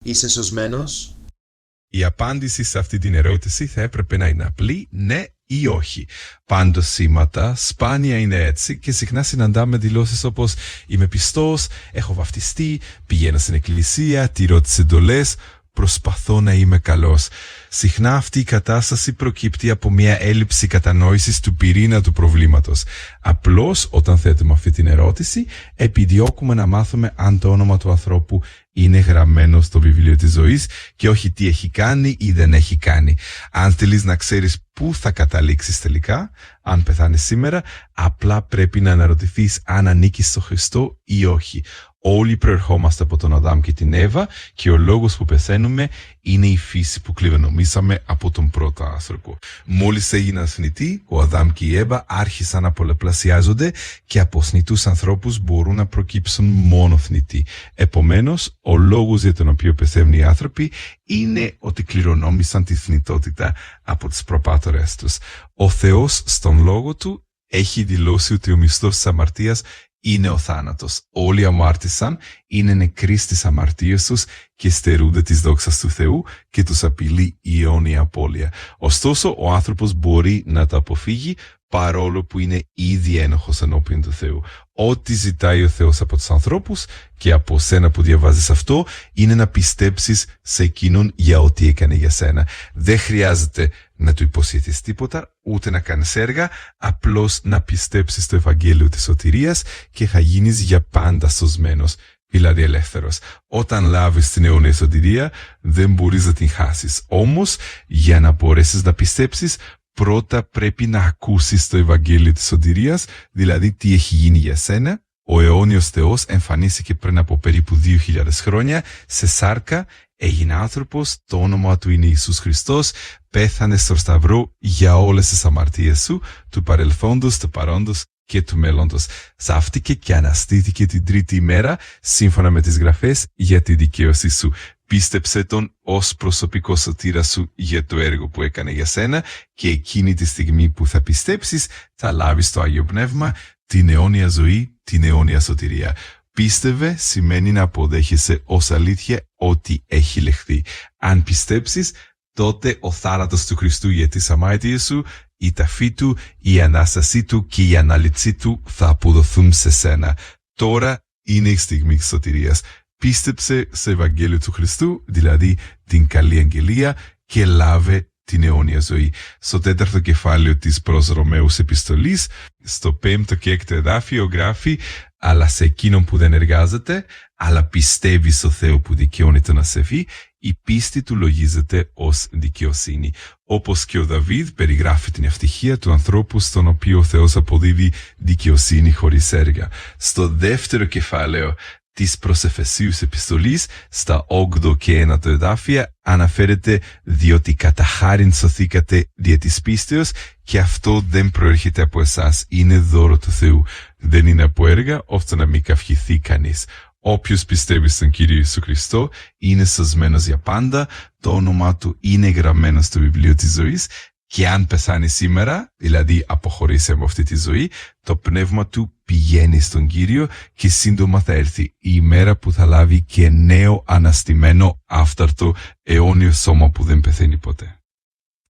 Είσαι σωσμένος? Η απάντηση σε αυτή την ερώτηση θα έπρεπε να είναι απλή, ναι ή όχι. Πάντως σήματα σπάνια είναι έτσι και συχνά συναντάμε δηλώσεις όπως «Είμαι πιστός», «Έχω βαφτιστεί», «Πηγαίνω στην εκκλησία», «Τηρώ τις εντολές», «Προσπαθώ να είμαι καλός». Συχνά αυτή η κατάσταση προκύπτει από μια έλλειψη κατανόησης του πυρήνα του προβλήματος. Απλώς όταν θέτουμε αυτή την ερώτηση, επιδιώκουμε να μάθουμε αν το όνομα του ανθρώπου είναι γραμμένο στο βιβλίο της ζωής και όχι τι έχει κάνει ή δεν έχει κάνει. Αν θέλεις να ξέρεις πού θα καταλήξεις τελικά, αν πεθάνεις σήμερα, απλά πρέπει να αναρωτηθείς αν ανήκεις στο Χριστό ή όχι. Όλοι προερχόμαστε από τον Αδάμ και την Εύα και ο λόγος που πεθαίνουμε είναι η φύση που κληρονομήσαμε από τον πρώτο άνθρωπο. Μόλις έγιναν θνητοί, ο Αδάμ και η Εύα άρχισαν να πολλαπλασιάζονται και από θνητούς ανθρώπους μπορούν να προκύψουν μόνο θνητοί. Επομένως, ο λόγος για τον οποίο πεθαίνουν οι άνθρωποι είναι ότι κληρονόμησαν τη θνητότητα από τις προπάτορες τους. Ο Θεός στον λόγο του έχει δηλώσει ότι ο μισθός της αμαρτίας είναι ο θάνατος. Όλοι αμάρτησαν, είναι νεκροί στις αμαρτίες τους και στερούνται της δόξας του Θεού και τους απειλεί η αιώνια απώλεια. Ωστόσο, ο άνθρωπος μπορεί να το αποφύγει παρόλο που είναι ήδη ένοχος ενώπιον του Θεού. Ό,τι ζητάει ο Θεός από τους ανθρώπους και από σένα που διαβάζεις αυτό είναι να πιστέψεις σε εκείνον για ό,τι έκανε για σένα. Δεν χρειάζεται να του υποσχεθείς τίποτα, ούτε να κάνεις έργα, απλώς να πιστέψεις στο Ευαγγέλιο της σωτηρίας και θα γίνεις για πάντα σωσμένος, δηλαδή ελεύθερος. Όταν λάβεις την αιώνια σωτηρία, δεν μπορείς να την χάσεις. Όμως, για να μπορέσεις να πιστέψεις, πρώτα πρέπει να ακούσεις το Ευαγγέλιο της σωτηρίας, δηλαδή τι έχει γίνει για σένα. Ο αιώνιος Θεός εμφανίστηκε πριν από περίπου 2.000 χρόνια σε σάρκα, έγινε άνθρωπος, το όνομα του είναι Ιησούς Χριστός, πέθανε στο σταυρό για όλες τις αμαρτίες σου, του παρελθόντος, του παρόντος και του μέλλοντος. Σάφτηκε και αναστήθηκε την τρίτη ημέρα, σύμφωνα με τις γραφές, για τη δικαίωσή σου. Πίστεψε τον ως προσωπικό σωτήρα σου για το έργο που έκανε για σένα και εκείνη τη στιγμή που θα πιστέψεις θα λάβεις το Άγιο Πνεύμα, την αιώνια ζωή, την αιώνια σωτηρία. Πίστευε σημαίνει να αποδέχεσαι ως αλήθεια ό,τι έχει λεχθεί. Αν πιστέψεις, τότε ο θάνατος του Χριστού για τις αμάρτιες σου, η ταφή του, η Ανάστασή του και η ανάληψή του θα αποδοθούν σε σένα. Τώρα είναι η στιγμή της σωτηρίας. Πίστεψε στο Ευαγγέλιο του Χριστού, δηλαδή την καλή αγγελία, και λάβε την αιώνια ζωή. Στο 4ο κεφάλαιο της προς Ρωμαίους επιστολής, στο 5ο και 6ο εδάφιο γράφει «Αλλά σε εκείνον που δεν εργάζεται, αλλά πιστεύει στο Θεό που δικαιώνει τον ασεβή, η πίστη του λογίζεται ως δικαιοσύνη». Όπως και ο Δαβίδ περιγράφει την ευτυχία του ανθρώπου στον οποίο ο Θεός αποδίδει δικαιοσύνη χωρίς έργα. Στο 2ο κεφάλαιο της προς Εφεσίους επιστολής, στα 8ο και 9ο εδάφια, αναφέρεται «Διότι κατά χάριν σωθήκατε δια της πίστεως και αυτό δεν προέρχεται από εσάς, είναι δώρο του Θεού. Δεν είναι από έργα, ώστε να μην καυχηθεί κανείς». Όποιος πιστεύει στον Κύριο Ιησού Χριστό είναι σωσμένος για πάντα, το όνομά του είναι γραμμένο στο βιβλίο της ζωής και αν πεθάνει σήμερα, δηλαδή αποχωρήσει από αυτή τη ζωή, το πνεύμα του πηγαίνει στον Κύριο και σύντομα θα έρθει η ημέρα που θα λάβει και νέο αναστημένο άφταρτο αιώνιο σώμα που δεν πεθαίνει ποτέ.